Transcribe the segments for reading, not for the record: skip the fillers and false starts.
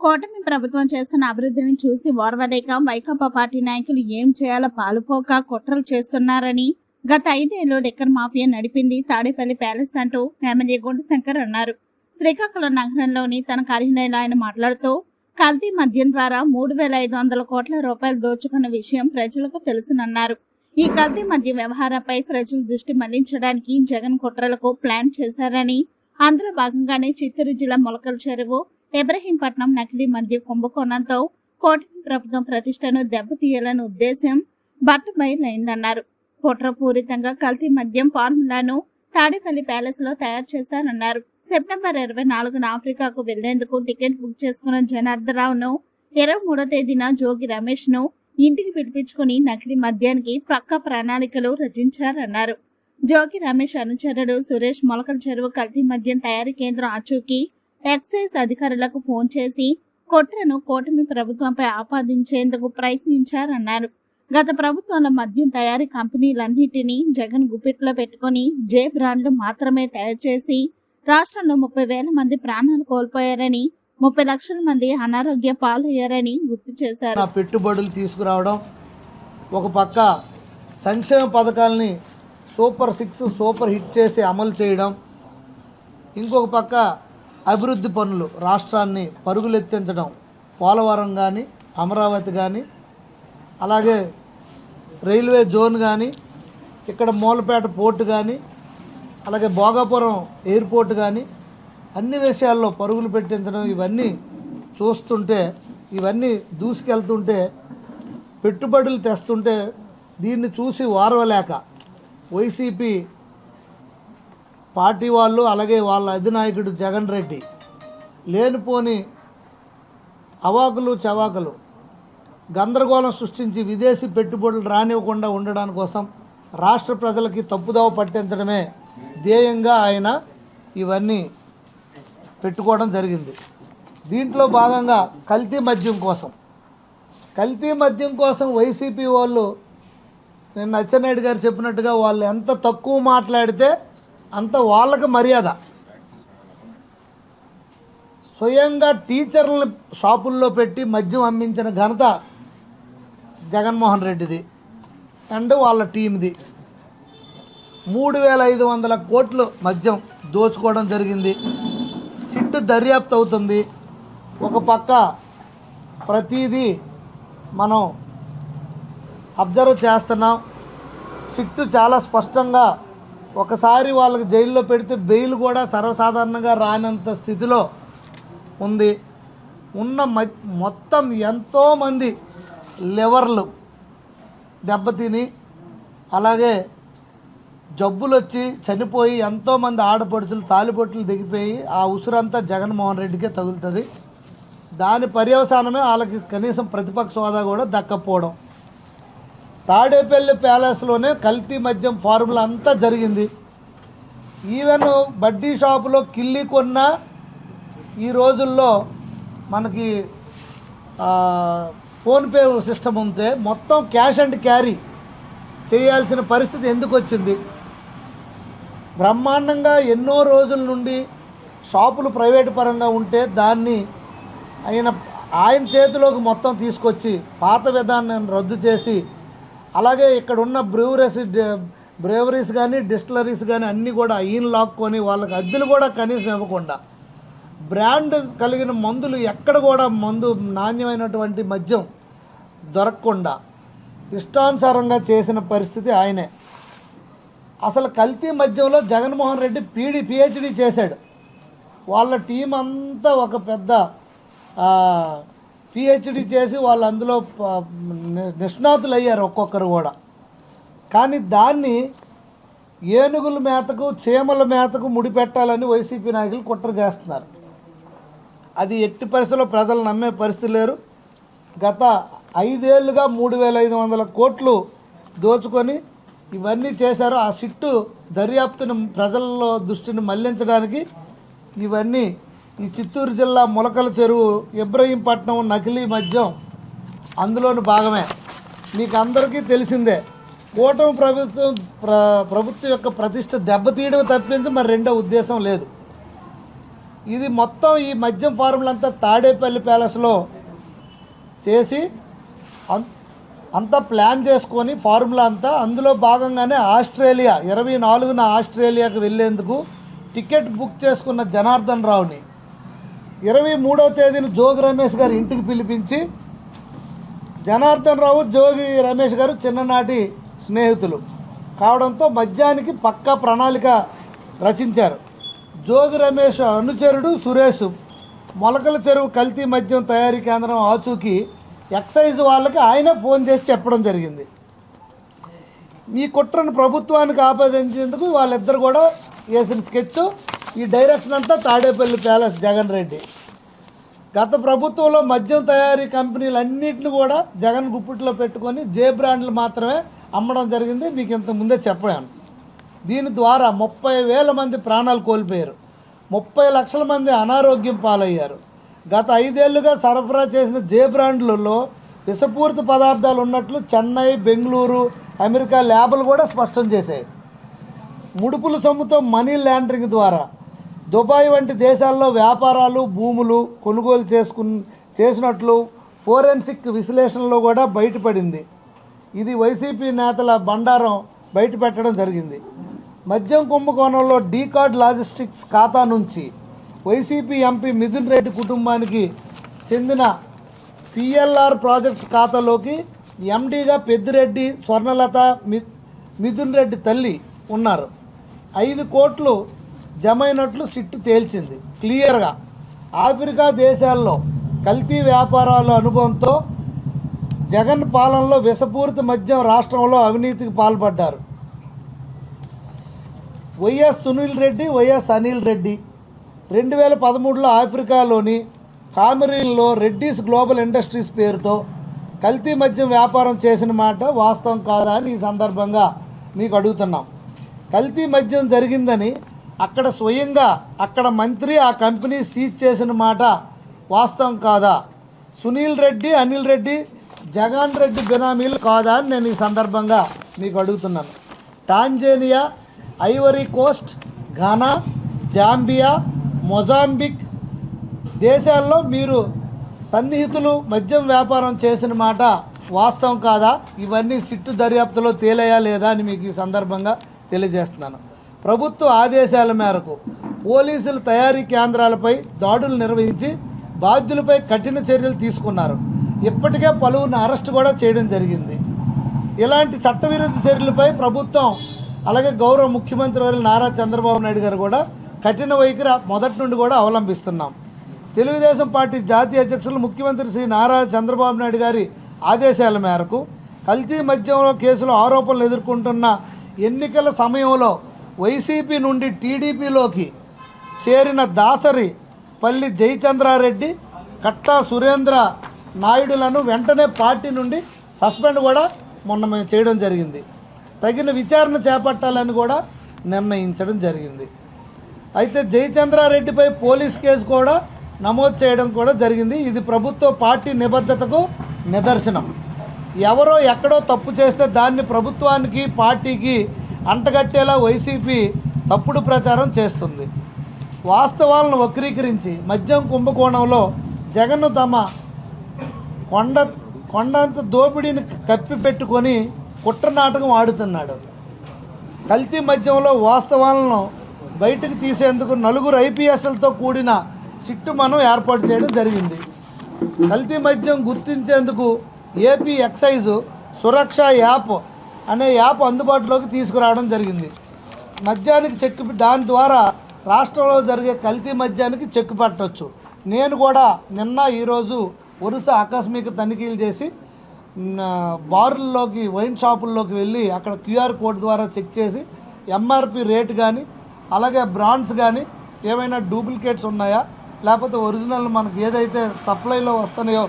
కూటమి ప్రభుత్వం చేస్తున్న అభివృద్ధిని చూసి ఓర్వలేక వైకాపా పార్టీ నాయకులు ఏం చేయాలో పాలుపోక కుట్రలు చేస్తున్నారని గత 5 ఏళ్లు లిక్కర్ మాఫియా నడిపింది తాడేపల్లి ప్యాలెస్ అంటూ ఎమ్మెల్యే గుండశంకర్ అన్నారు. శ్రీకాకుళం నగరంలోని తన కార్యాలయంలో ఆయన మాట్లాడుతూ కల్తీ మద్యం ద్వారా 3,500 కోట్ల రూపాయలు దోచుకున్న విషయం ప్రజలకు తెలుసునన్నారు. ఈ కల్తీ మద్యం వ్యవహారంపై ప్రజలు దృష్టి మళ్లించడానికి జగన్ కుట్రలకు ప్లాన్ చేశారని, అందులో భాగంగానే చిత్తూరు జిల్లా మొలకల చెరువు ఇబ్రహీంపట్నం నకిలీ మద్యం కుంభకోణంతో కూటమి ప్రభుత్వం ప్రతిష్టను దెబ్బతీయాలనే ఉద్దేశం బట్టబయలైందన్నారు. కుట్రపూరితంగా కల్తీ మద్యం ఫార్ములాను తాడేపల్లి ప్యాలెస్ లో తయారు చేశారన్నారు. సెప్టెంబర్ 24న ఆఫ్రికాకు వెళ్లేందుకు టికెట్ బుక్ చేసుకున్న జనార్దరావును 23వ తేదీన జోగి రమేష్ ను ఇంటికి పిలిపించుకుని నకిలీ మద్యానికి పక్కా ప్రణాళికలు రచించారన్నారు. జోగి రమేష్ అనుచరుడు సురేష్ మొలకల చెరువు కల్తీ మద్యం తయారీ కేంద్రం ఆచూకీ ఎక్సైజ్ అధికారులకు ఫోన్ చేసి కుట్రను కూటమి ప్రభుత్వంపై ఆపాదించేందుకు ప్రయత్నించారన్నారు. గత ప్రభుత్వంలో మద్యం తయారీ కంపెనీలన్నింటినీ జగన్ గుప్పిట్లో పెట్టుకుని జే బ్రాండ్లు మాత్రమే తయారు చేసి రాష్ట్రంలో 30,000 మంది ప్రాణాలు కోల్పోయారని, 30 లక్షల మంది అనారోగ్య పాలయ్యారని గుర్తు చేశారు. పెట్టుబడులు తీసుకురావడం, ఒక పక్క సంక్షేమ పథకాలని సూపర్ 6 సూపర్ హిట్ చేసి అమలు చేయడం, ఇంకొక పక్క అభివృద్ధి పనులు రాష్ట్రాన్ని పరుగులెత్తించడం, పోలవరం కానీ అమరావతి కానీ అలాగే రైల్వే జోన్ కానీ ఇక్కడ మూలపేట పోర్టు కానీ అలాగే భోగాపురం ఎయిర్పోర్ట్ కానీ అన్ని విషయాల్లో పరుగులు పెట్టించడం, ఇవన్నీ చూస్తుంటే, ఇవన్నీ దూసుకెళ్తుంటే, పెట్టుబడులు తెస్తుంటే దీన్ని చూసి ఓర్వలేక వైసీపీ పార్టీ వాళ్ళు అలాగే వాళ్ళ అధినాయకుడు జగన్ రెడ్డి లేనిపోని అవాకులు చవాకులు గందరగోళం సృష్టించి విదేశీ పెట్టుబడులు రానివ్వకుండా ఉండడానికి కోసం రాష్ట్ర ప్రజలకి తప్పుదోవ పట్టించడమే ధ్యేయంగా ఆయన ఇవన్నీ పెట్టుకోవడం జరిగింది. దీంట్లో భాగంగా కల్తీ మద్యం కోసం వైసీపీ వాళ్ళు నిన్న అచ్చెన్నాయుడు గారు చెప్పినట్టుగా వాళ్ళు ఎంత తక్కువ మాట్లాడితే అంత వాళ్ళకి మర్యాద. స్వయంగా టీచర్లను షాపుల్లో పెట్టి మద్యం అమ్మించిన ఘనత జగన్మోహన్ రెడ్డిది అండ్ వాళ్ళ టీంది. 3,500 కోట్లు మద్యం దోచుకోవడం జరిగింది. సిట్టు దర్యాప్తు అవుతుంది. ఒక పక్క ప్రతిదీ మనం అబ్జర్వ్ చేస్తున్నాం. సిట్టు చాలా స్పష్టంగా ఒకసారి వాళ్ళకి జైల్లో పెడితే బెయిల్ కూడా సర్వసాధారణంగా రానంత స్థితిలో ఉంది. మొత్తం ఎంతోమంది లివర్లు దెబ్బతిని అలాగే జబ్బులు వచ్చి చనిపోయి ఎంతోమంది ఆడపడుచులు తాలిబొట్లు దిగిపోయి ఆ ఉసురంతా జగన్మోహన్ రెడ్డికే తగులుతుంది. దాని పర్యవసానమే వాళ్ళకి కనీసం ప్రతిపక్ష హోదా కూడా దక్కపోవడం. తాడేపల్లి ప్యాలెస్లోనే కల్తీ మద్యం ఫార్ములా అంతా జరిగింది. ఈవెన్ బడ్డీ షాపులో కిల్లి కొన్న ఈ రోజుల్లో మనకి ఫోన్పే సిస్టమ్ ఉంటే మొత్తం క్యాష్ అండ్ క్యారీ చేయాల్సిన పరిస్థితి ఎందుకు వచ్చింది? బ్రహ్మాండంగా ఎన్నో రోజుల నుండి షాపులు ప్రైవేటు పరంగా ఉంటే దాన్ని ఆయన చేతిలోకి మొత్తం తీసుకొచ్చి పాత విధానాన్ని రద్దు చేసి అలాగే ఇక్కడ ఉన్న బ్రేవరీస్ కానీ డిస్టిలరీస్ కానీ అన్నీ కూడా ఈయన లాక్కొని వాళ్ళకి అద్దెలు కూడా కనీసం ఇవ్వకుండా బ్రాండ్ కలిగిన మందులు ఎక్కడ కూడా నాణ్యమైనటువంటి మద్యం దొరకకుండా ఇష్టానుసారంగా చేసిన పరిస్థితి ఆయనే. అసలు కల్తీ మద్యంలో జగన్మోహన్ రెడ్డి పిహెచ్డి చేశాడు. వాళ్ళ టీం అంతా ఒక పెద్ద పిహెచ్డి చేసి వాళ్ళు అందులో నిష్ణాతులు అయ్యారు ఒక్కొక్కరు కూడా. కానీ దాన్ని ఏనుగుల మేతకు చీమల మేతకు ముడిపెట్టాలని వైసీపీ నాయకులు కుట్ర చేస్తున్నారు. అది ఎట్టి పరిస్థితుల్లో ప్రజలు నమ్మే పరిస్థితి లేరు. గత 5 ఏళ్ళుగా 3,500 కోట్లు దోచుకొని ఇవన్నీ చేశారు. ఆ సిట్టు దర్యాప్తును ప్రజల్లో దృష్టిని మళ్లించడానికి ఇవన్నీ ఈ చిత్తూరు జిల్లా మొలకల చెరువు ఇబ్రహీంపట్నం నకిలీ మద్యం అందులోని భాగమే. మీకు అందరికీ తెలిసిందే, కూటమి ప్రభుత్వం యొక్క ప్రతిష్ట దెబ్బతీయడం తప్పించి మరి రెండో ఉద్దేశం లేదు. ఇది మొత్తం ఈ మద్యం ఫార్ములా అంతా తాడేపల్లి ప్యాలెస్లో చేసి అంతా ప్లాన్ చేసుకొని ఫార్ములా అంతా అందులో భాగంగానే ఆస్ట్రేలియా 24న ఆస్ట్రేలియాకు వెళ్ళేందుకు టికెట్ బుక్ చేసుకున్న జనార్దన్ రావుని 23వ తేదీన జోగి రమేష్ గారు ఇంటికి పిలిపించి, జనార్దన్ రావు జోగి రమేష్ గారు చిన్ననాటి స్నేహితులు కావడంతో మద్యానికి పక్కా ప్రణాళిక రచించారు. జోగి రమేష్ అనుచరుడు సురేష్ మొలకల చెరువు కల్తీ మద్యం తయారీ కేంద్రం ఆచూకీ ఎక్సైజ్ వాళ్ళకి ఆయన ఫోన్ చేసి చెప్పడం జరిగింది. ఈ కుట్రను ప్రభుత్వానికి ఆపాదించేందుకు వాళ్ళిద్దరు కూడా వేసిన స్కెచ్, ఈ డైరెక్షన్ అంతా తాడేపల్లి ప్యాలెస్ జగన్ రెడ్డి. గత ప్రభుత్వంలో మద్యం తయారీ కంపెనీలన్నింటిని కూడా జగన్ గుప్పిట్లో పెట్టుకొని జే బ్రాండ్లు మాత్రమే అమ్మడం జరిగింది. మీకు ఇంత ముందే చెప్పాను. దీని ద్వారా 30,000 మంది ప్రాణాలు కోల్పోయారు, 30 లక్షల మంది అనారోగ్యం పాలయ్యారు. గత 5 ఏళ్లుగా సరఫరా చేసిన జే బ్రాండ్లలో విషపూరిత పదార్థాలు ఉన్నట్లు చెన్నై, బెంగళూరు, అమెరికా ల్యాబులు కూడా స్పష్టం చేశాయి. ముడుపుల సొమ్ముతో మనీ లాండరింగ్ ద్వారా దుబాయ్ వంటి దేశాల్లో వ్యాపారాలు, భూములు కొనుగోలు చేసినట్లు ఫోరెన్సిక్ విశ్లేషణలో కూడా బయటపడింది. ఇది వైసీపీ నేతల బండారం బయటపెట్టడం జరిగింది. మద్యం కుంభకోణంలో డీ కార్డ్ లాజిస్టిక్స్ ఖాతా నుంచి వైసీపీ ఎంపీ మిథున్ రెడ్డి కుటుంబానికి చెందిన పిఎల్ఆర్ ప్రాజెక్ట్స్ ఖాతాలోకి ఎండీగా పెద్దిరెడ్డి, స్వర్ణలత, మిథున్ రెడ్డి తల్లి ఉన్నారు. 5 కోట్లు జమైనట్లు సిట్టు తేల్చింది. క్లియర్గా ఆఫ్రికా దేశాల్లో కల్తీ వ్యాపారాల అనుభవంతో జగన్ పాలనలో విషపూరిత మద్యం రాష్ట్రంలో అవినీతికి పాల్పడ్డారు. వైఎస్ సునీల్ రెడ్డి, వైఎస్ అనిల్ రెడ్డి 2013లో ఆఫ్రికాలోని కామెరూన్లో రెడ్డీస్ గ్లోబల్ ఇండస్ట్రీస్ పేరుతో కల్తీ మద్యం వ్యాపారం చేసిన మాట వాస్తవం కాదా అని ఈ సందర్భంగా మీకు అడుగుతున్నాం. కల్తీ మద్యం జరిగిందని అక్కడ స్వయంగా అక్కడ మంత్రి ఆ కంపెనీ సీజ్ చేసిన మాట వాస్తవం కాదా? సునీల్ రెడ్డి, అనిల్ రెడ్డి జగన్ రెడ్డి బినామీలు కాదా అని నేను ఈ సందర్భంగా మీకు అడుగుతున్నాను. Tanzania, Ivory Coast, Ghana, Zambia, Mozambique దేశాల్లో మీరు సన్నిహితులు మద్యం వ్యాపారం చేసిన మాట వాస్తవం కాదా? ఇవన్నీ సిట్టు దర్యాప్తులో తేలేయా లేదా అని మీకు ఈ సందర్భంగా తెలియజేస్తున్నాను. ప్రభుత్వ ఆదేశాల మేరకు పోలీసులు తయారీ కేంద్రాలపై దాడులు నిర్వహించి బాధ్యులపై కఠిన చర్యలు తీసుకున్నారు. ఇప్పటికే పలువురిని అరెస్ట్ కూడా చేయడం జరిగింది. ఇలాంటి చట్టవిరుద్ధ చర్యలపై ప్రభుత్వం అలాగే గౌరవ ముఖ్యమంత్రి వర్యులు నారా చంద్రబాబు నాయుడు గారు కూడా కఠిన వైఖరి మొదటి నుండి కూడా అవలంబిస్తున్నాం. తెలుగుదేశం పార్టీ జాతీయ అధ్యక్షులు ముఖ్యమంత్రి శ్రీ నారా చంద్రబాబు నాయుడు గారి ఆదేశాల మేరకు కల్తీ మద్యంలో కేసులు ఆరోపణలు ఎదుర్కొంటున్న ఎన్నికల సమయంలో వైసీపీ నుండి టీడీపీలోకి చేరిన దాసరి పల్లి జయచంద్రారెడ్డి, కట్టా సురేంద్ర నాయుడులను వెంటనే పార్టీ నుండి సస్పెండ్ కూడా మొన్న మేము చేయడం జరిగింది. తగిన విచారణ చేపట్టాలని కూడా నిర్ణయించడం జరిగింది. అయితే జయచంద్రారెడ్డిపై పోలీస్ కేసు కూడా నమోదు చేయడం కూడా జరిగింది. ఇది ప్రభుత్వ పార్టీ నిబద్ధతకు నిదర్శనం. ఎవరో ఎక్కడో తప్పు చేస్తే దాన్ని ప్రభుత్వానికి, పార్టీకి అంటగట్టేలా వైసీపీ తప్పుడు ప్రచారం చేస్తుంది. వాస్తవాలను వక్రీకరించి మద్యం కుంభకోణంలో జగన్ తమ కొండంత దోపిడీని కప్పిపెట్టుకొని కుట్ర నాటకం ఆడుతున్నాడు. కల్తీ మద్యంలో వాస్తవాలను బయటకు తీసేందుకు 4 ఐపీఎస్లతో కూడిన సిట్టు మనం ఏర్పాటు చేయడం జరిగింది. కల్తీ మద్యం గుర్తించేందుకు ఏపీ ఎక్సైజ్ సురక్ష యాప్ అనే యాప్ అందుబాటులోకి తీసుకురావడం జరిగింది. మద్యానికి చెక్, దాని ద్వారా రాష్ట్రంలో జరిగే కల్తీ మద్యానికి చెక్ పెట్టవచ్చు. నేను కూడా నిన్న ఈరోజు వరుస ఆకస్మిక తనిఖీలు చేసి బార్లలోకి, వైన్ షాపుల్లోకి వెళ్ళి అక్కడ క్యూఆర్ కోడ్ ద్వారా చెక్ చేసి ఎంఆర్పి రేటు కానీ అలాగే బ్రాండ్స్ కానీ ఏమైనా డూప్లికేట్స్ ఉన్నాయా లేకపోతే ఒరిజినల్ మనకు ఏదైతే సప్లైలో వస్తున్నాయో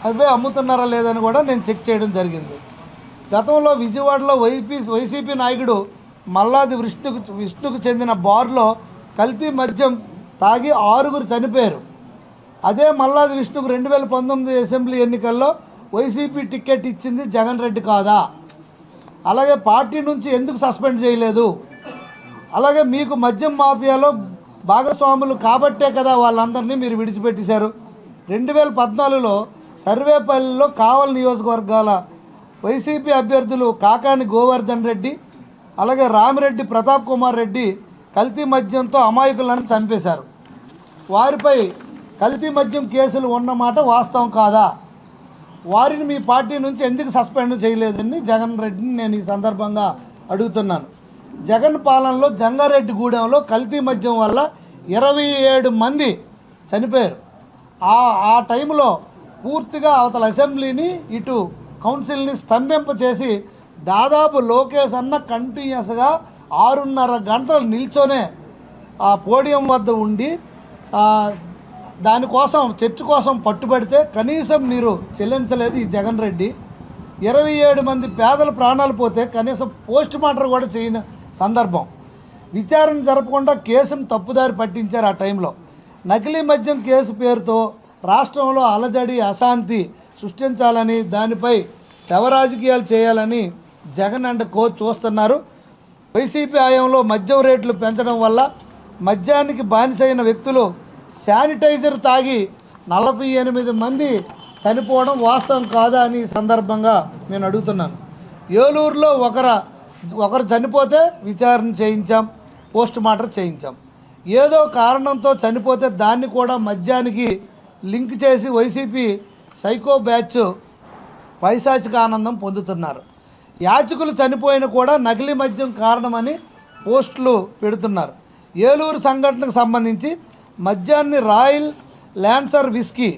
అవే అమ్ముతున్నారా లేదని కూడా నేను చెక్ చేయడం జరిగింది. గతంలో విజయవాడలో వైసీపీ నాయకుడు మల్లాది విష్ణుకు చెందిన బార్లో కల్తీ మద్యం తాగి 6 చనిపోయారు. అదే మల్లాది విష్ణుకు 2019 అసెంబ్లీ ఎన్నికల్లో వైసీపీ టికెట్ ఇచ్చింది జగన్ రెడ్డి కాదా? అలాగే పార్టీ నుంచి ఎందుకు సస్పెండ్ చేయలేదు? అలాగే మీకు మద్యం మాఫియాలో భాగస్వాములు కాబట్టే కదా వాళ్ళందరినీ మీరు విడిచిపెట్టేశారు. 2014లో సర్వేపల్లిలో కావలి నియోజకవర్గాల వైసీపీ అభ్యర్థులు కాకాని గోవర్ధన్ రెడ్డి అలాగే రామిరెడ్డి ప్రతాప్ కుమార్ రెడ్డి కల్తీ మద్యంతో అమాయకులను చంపేశారు. వారిపై కల్తీ మద్యం కేసులు ఉన్నమాట వాస్తవం కాదా? వారిని మీ పార్టీ నుంచి ఎందుకు సస్పెండ్ చేయలేదని జగన్ రెడ్డిని నేను ఈ సందర్భంగా అడుగుతున్నాను. జగన్ పాలనలో జంగారెడ్డిగూడెంలో కల్తీ మద్యం వల్ల 27 మంది చనిపోయారు. ఆ టైంలో పూర్తిగా అవతల అసెంబ్లీని ఇటు కౌన్సిల్ని స్తంభింప చేసి దాదాపు లోకేష్ అన్న కంటిన్యూస్గా 6.5 గంటలు నిల్చొనే ఆ పోడియం వద్ద ఉండి దానికోసం చర్చ కోసం పట్టుబడితే కనీసం మీరు చెల్లించలేదు ఈ జగన్ రెడ్డి. 27 మంది పేదల ప్రాణాలు పోతే కనీసం పోస్ట్ మార్టం కూడా చేయని సందర్భం. విచారణ జరపకుండా కేసును తప్పుదారి పట్టించారు. ఆ టైంలో నకిలీ మద్యం కేసు పేరుతో రాష్ట్రంలో అలజడి అశాంతి సృష్టించాలని దానిపై శవరాజకీయాలు చేయాలని జగన్ అండ్ కో చూస్తున్నారు. వైసీపీ హయాంలో మద్యం రేట్లు పెంచడం వల్ల మద్యానికి బానిసైన వ్యక్తులు శానిటైజర్ తాగి 48 మంది చనిపోవడం వాస్తవం కాదా అని సందర్భంగా నేను అడుగుతున్నాను. ఏలూరులో ఒకరు చనిపోతే విచారణ చేయించాం, పోస్ట్ మార్టం చేయించాం. ఏదో కారణంతో చనిపోతే దాన్ని కూడా మద్యానికి లింక్ చేసి వైసీపీ సైకో బ్యాచ్ పైశాచిక ఆనందం పొందుతున్నారు. యాచకులు చనిపోయిన కూడా నకిలీ మద్యం కారణమని పోస్టులు పెడుతున్నారు. ఏలూరు సంఘటనకు సంబంధించి మద్యాన్ని రాయల్ ల్యాన్సర్ విస్కీ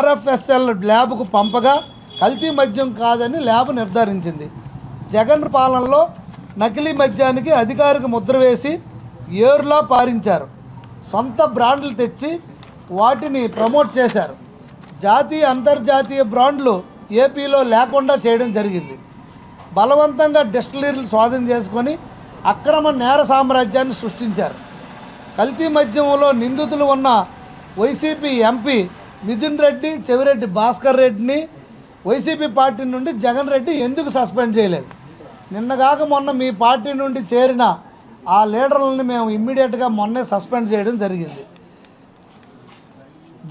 RFSL ల్యాబ్కు పంపగా కల్తీ మద్యం కాదని ల్యాబ్ నిర్ధారించింది. జగన్ పాలనలో నకిలీ మద్యానికి అధికారిక ముద్ర వేసి ఏరులా పారించారు. సొంత బ్రాండ్లు తెచ్చి వాటిని ప్రమోట్ చేశారు. జాతీయ అంతర్జాతీయ బ్రాండ్లు ఏపీలో లేకుండా చేయడం జరిగింది. బలవంతంగా డిస్టిలరీలు స్వాధీనం చేసుకొని అక్రమ నేర సామ్రాజ్యాన్ని సృష్టించారు. కల్తీ మద్యంలో నిందితులు ఉన్న వైసీపీ ఎంపీ మిథున్ రెడ్డి, చెవిరెడ్డి భాస్కర్ రెడ్డిని వైసీపీ పార్టీ నుండి జగన్ రెడ్డి ఎందుకు సస్పెండ్ చేయలేదు? నిన్నగాక మొన్న మీ పార్టీ నుండి చేరిన ఆ లీడర్లని మేము ఇమ్మీడియట్గా మొన్నే సస్పెండ్ చేయడం జరిగింది.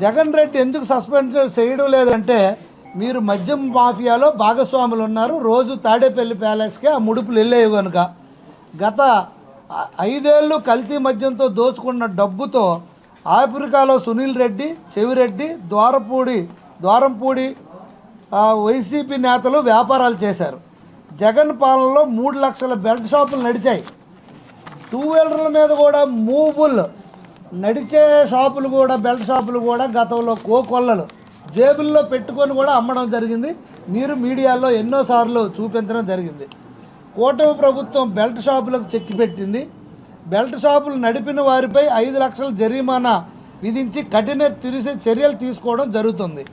జగన్ రెడ్డి ఎందుకు సస్పెండ్ చేయడం లేదంటే మీరు మద్యం మాఫియాలో భాగస్వాములు ఉన్నారు. రోజు తాడేపల్లి ప్యాలెస్కి ఆ ముడుపులు వెళ్ళేవి కనుక గత 5 ఏళ్ళు కల్తీ మద్యంతో దోచుకున్న డబ్బుతో ఆఫ్రికాలో సునీల్ రెడ్డి, చెవిరెడ్డి, ద్వారంపూడి వైసీపీ నేతలు వ్యాపారాలు చేశారు. జగన్ పాలనలో 3 లక్షల బెల్ట్ షాపులు నడిచాయి. 2 వీలర్ల మీద కూడా మూవబుల్ నడిచే షాపులు కూడా బెల్ట్ షాపులు కూడా గతంలో కోకొల్లలు జేబుల్లో పెట్టుకొని కూడా అమ్మడం జరిగింది. మీరు మీడియాలో ఎన్నోసార్లు చూపించడం జరిగింది. కూటమి ప్రభుత్వం బెల్ట్ షాపులకు చెక్కి పెట్టింది. బెల్ట్ షాపులు నడిపిన వారిపై 5 లక్షల జరిమానా విధించి కఠిన చర్యలు తీసుకోవడం జరుగుతుంది.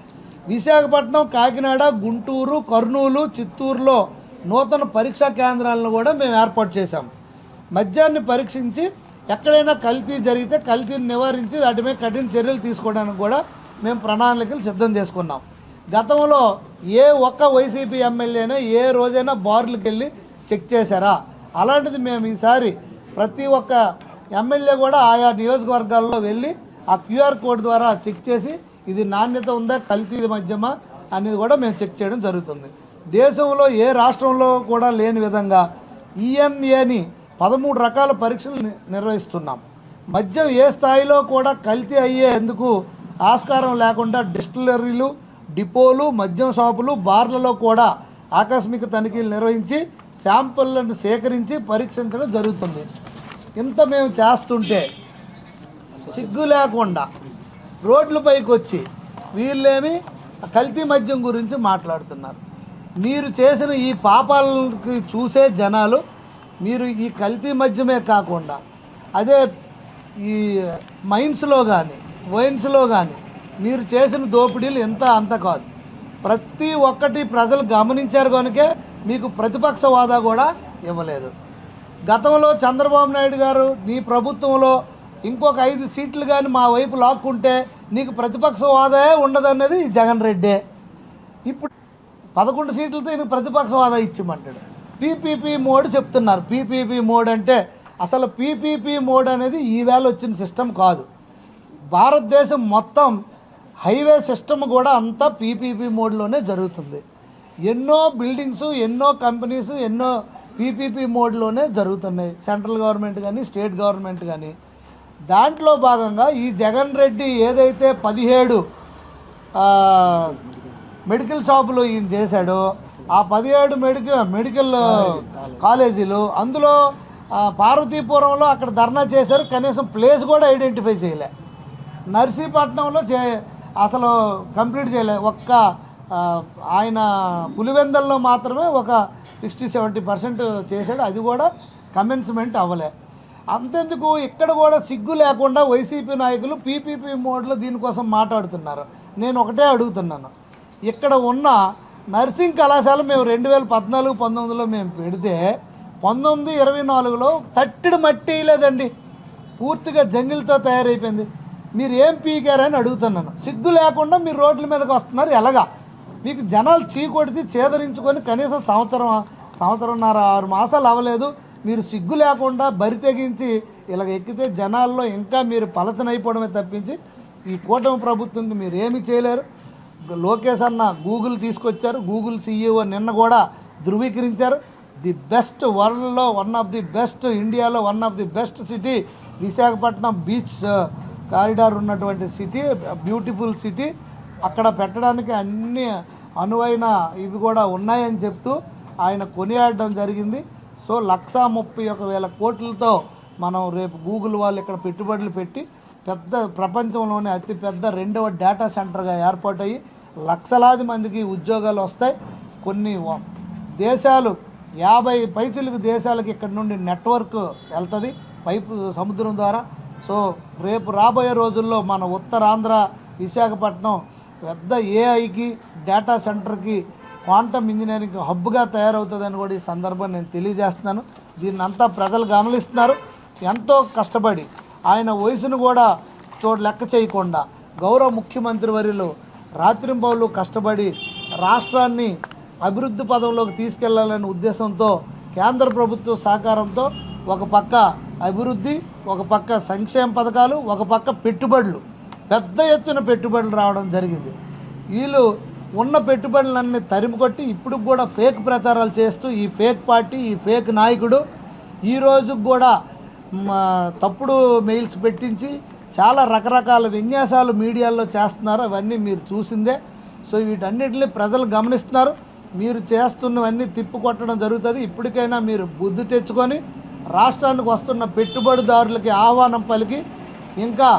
విశాఖపట్నం, కాకినాడ, గుంటూరు, కర్నూలు, చిత్తూరులో నూతన పరీక్షా కేంద్రాలను కూడా మేము ఏర్పాటు చేశాం. మద్యాన్ని పరీక్షించి ఎక్కడైనా కల్తీ జరిగితే కల్తీని నివారించి వాటిపై కఠిన చర్యలు తీసుకోవడానికి కూడా మేము ప్రణాళికలు సిద్ధం చేసుకున్నాం. గతంలో ఏ ఒక్క వైసీపీ ఎమ్మెల్యేనా ఏ రోజైనా బార్లకు వెళ్ళి చెక్ చేశారా? అలాంటిది మేము ఈసారి ప్రతి ఒక్క ఎమ్మెల్యే కూడా ఆయా నియోజకవర్గాల్లో వెళ్ళి ఆ QR కోడ్ ద్వారా చెక్ చేసి ఇది నాణ్యత ఉందా, కల్తీ మద్యమా అనేది కూడా మేము చెక్ చేయడం జరుగుతుంది. దేశంలో ఏ రాష్ట్రంలో కూడా లేని విధంగా ENAని 13 రకాల పరీక్షలు నిర్వహిస్తున్నాం. మద్యం ఏ స్థాయిలో కూడా కల్తీ అయ్యేందుకు ఆస్కారం లేకుండా డిస్టిలరీలు, డిపోలు, మద్యం షాపులు, బార్లలో కూడా ఆకస్మిక తనిఖీలు నిర్వహించి శాంపుళ్లను సేకరించి పరీక్షించడం జరుగుతుంది. ఇంత మేము చేస్తుంటే సిగ్గు లేకుండా రోడ్లపైకి వచ్చి వీళ్ళేమి కల్తీ మద్యం గురించి మాట్లాడుతున్నారు. మీరు చేసిన ఈ పాపాలకి చూసే జనాలు మీరు ఈ కల్తీ మద్యమే కాకుండా అదే ఈ మైన్స్లో కానీ వైన్స్లో కానీ మీరు చేసిన దోపిడీలు ఎంత అంత కాదు. ప్రతి ఒక్కటి ప్రజలు గమనించారు కనుకే మీకు ప్రతిపక్ష హోదా కూడా ఇవ్వలేదు. గతంలో చంద్రబాబు నాయుడు గారు నీ ప్రభుత్వంలో ఇంకొక 5 సీట్లు కానీ మా వైపు లాక్కుంటే నీకు ప్రతిపక్ష హోదా ఉండదన్నది జగన్ రెడ్డే. ఇప్పుడు 11 సీట్లతో ఈయన ప్రతిపక్ష హోదా ఇచ్చిమంటాడు. PPP మోడ్ చెప్తున్నారు. PPP మోడ్ అంటే అసలు పీపీపీ మోడ్ అనేది ఈవేళ వచ్చిన సిస్టమ్ కాదు. భారతదేశం మొత్తం హైవే సిస్టమ్ కూడా అంతా పీపీపీ మోడ్లోనే జరుగుతుంది. ఎన్నో బిల్డింగ్స్, ఎన్నో కంపెనీస్, ఎన్నో పీపీపీ మోడ్లోనే జరుగుతున్నాయి, సెంట్రల్ గవర్నమెంట్ కానీ స్టేట్ గవర్నమెంట్ కానీ. దాంట్లో భాగంగా ఈ జగన్ రెడ్డి ఏదైతే 17 మెడికల్ షాపులు ఈయన చేశాడో, ఆ 17 మెడికల్ కాలేజీలు, అందులో పార్వతీపురంలో అక్కడ ధర్నా చేశారు, కనీసం ప్లేస్ కూడా ఐడెంటిఫై చేయలే. నర్సీపట్నంలో అసలు కంప్లీట్ చేయలే. ఆయన పులివెందల్లో మాత్రమే ఒక 60-70% చేశాడు, అది కూడా కమెన్స్మెంట్ అవ్వలే. అంతెందుకు, ఇక్కడ కూడా సిగ్గు లేకుండా వైసీపీ నాయకులు పీపీపీ మోడ్లో దీనికోసం మాట్లాడుతున్నారు. నేను ఒకటే అడుగుతున్నాను, ఇక్కడ ఉన్న నర్సింగ్ కళాశాల మేము 2014-19లో మేము పెడితే 19-24లో తట్టెడు మట్టి వేయలేదండి, పూర్తిగా జంగిల్తో తయారైపోయింది. మీరు ఏం పీకారని అడుగుతున్నాను. సిగ్గు లేకుండా మీరు రోడ్ల మీదకి వస్తున్నారు. ఎలాగా మీకు జనాలు చీకొడితే చేదరించుకొని కనీసం సంవత్సరంన్నర 6 మాసాలు అవ్వలేదు. మీరు సిగ్గు లేకుండా బరి తెగించి ఇలాగ ఎక్కితే జనాల్లో ఇంకా మీరు పలచనైపోవడమే తప్పించి ఈ కూటమి ప్రభుత్వంకి మీరు ఏమీ చేయలేరు. లోకేష్ అన్న గూగుల్ తీసుకొచ్చారు, గూగుల్ CEO నిన్న కూడా ధృవీకరించారు. ది బెస్ట్ వరల్డ్లో వన్ ఆఫ్ ది బెస్ట్, ఇండియాలో one of the best city Visakhapatnam beach corridor ఉన్నటువంటి సిటీ, బ్యూటిఫుల్ సిటీ. అక్కడ పెట్టడానికి అన్ని అనువైన ఇవి కూడా ఉన్నాయని చెప్తూ ఆయన కొనియాడడం జరిగింది. సో 131,000 కోట్లతో మనం రేపు గూగుల్ వాళ్ళు ఇక్కడ పెట్టుబడులు పెట్టి పెద్ద ప్రపంచంలోనే అతిపెద్ద 2వ డేటా సెంటర్గా ఏర్పాటయ్యి లక్షలాది మందికి ఉద్యోగాలు వస్తాయి. కొన్ని దేశాలు 50 పైచులకు దేశాలకు ఇక్కడ నుండి నెట్వర్క్ వెళ్తుంది పైపు సముద్రం ద్వారా. సో రేపు రాబోయే రోజుల్లో మన ఉత్తరాంధ్ర విశాఖపట్నం పెద్ద ఏఐకి, డేటా సెంటర్కి, క్వాంటమ్ ఇంజనీరింగ్ హబ్గా తయారవుతుందని కూడా ఈ సందర్భం నేను తెలియజేస్తున్నాను. దీన్ని అంతా ప్రజలు గమనిస్తున్నారు. ఎంతో కష్టపడి ఆయన వయసును కూడా లెక్క చేయకుండా గౌరవ ముఖ్యమంత్రి వర్యులు రాత్రింబౌళ్ళు కష్టపడి రాష్ట్రాన్ని అభివృద్ధి పదంలోకి తీసుకెళ్లాలనే ఉద్దేశంతో కేంద్ర ప్రభుత్వ సహకారంతో ఒక పక్క అభివృద్ధి, ఒక పక్క సంక్షేమ పథకాలు, ఒక పక్క పెట్టుబడులు, పెద్ద ఎత్తున పెట్టుబడులు రావడం జరిగింది. వీళ్ళు ఉన్న పెట్టుబడులన్నీ తరిమికొట్టి ఇప్పుడు కూడా ఫేక్ ప్రచారాలు చేస్తూ ఈ ఫేక్ పార్టీ, ఈ ఫేక్ నాయకుడు ఈ రోజుకు కూడా తప్పుడు మెయిల్స్ పెట్టించి చాలా రకరకాల విన్యాసాలు మీడియాలో చేస్తున్నారు. అవన్నీ మీరు చూసిందే. సో వీటన్నిటిని ప్రజలు గమనిస్తున్నారు. మీరు చేస్తున్నవన్నీ తిప్పికొట్టడం జరుగుతుంది. ఇప్పటికైనా మీరు బుద్ధి తెచ్చుకొని రాష్ట్రానికి వస్తున్న పెట్టుబడిదారులకి ఆహ్వానం పలికి ఇంకా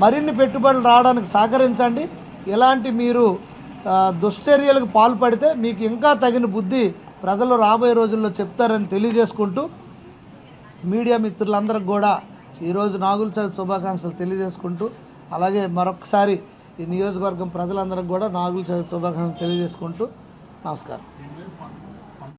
మరిన్ని పెట్టుబడులు రావడానికి సహకరించండి. ఇలాంటి మీరు దుశ్చర్యలకు పాల్పడితే మీకు ఇంకా తగిన బుద్ధి ప్రజలు రాబోయే రోజుల్లో చెప్తారని తెలియజేసుకుంటూ మీడియా మిత్రులందరికీ కూడా ఈరోజు నాగుల చవితి శుభాకాంక్షలు తెలియజేసుకుంటూ, అలాగే మరొకసారి ఈ నియోజకవర్గం ప్రజలందరికీ కూడా నాగుల చవితి శుభాకాంక్షలు తెలియజేసుకుంటూ నమస్కారం.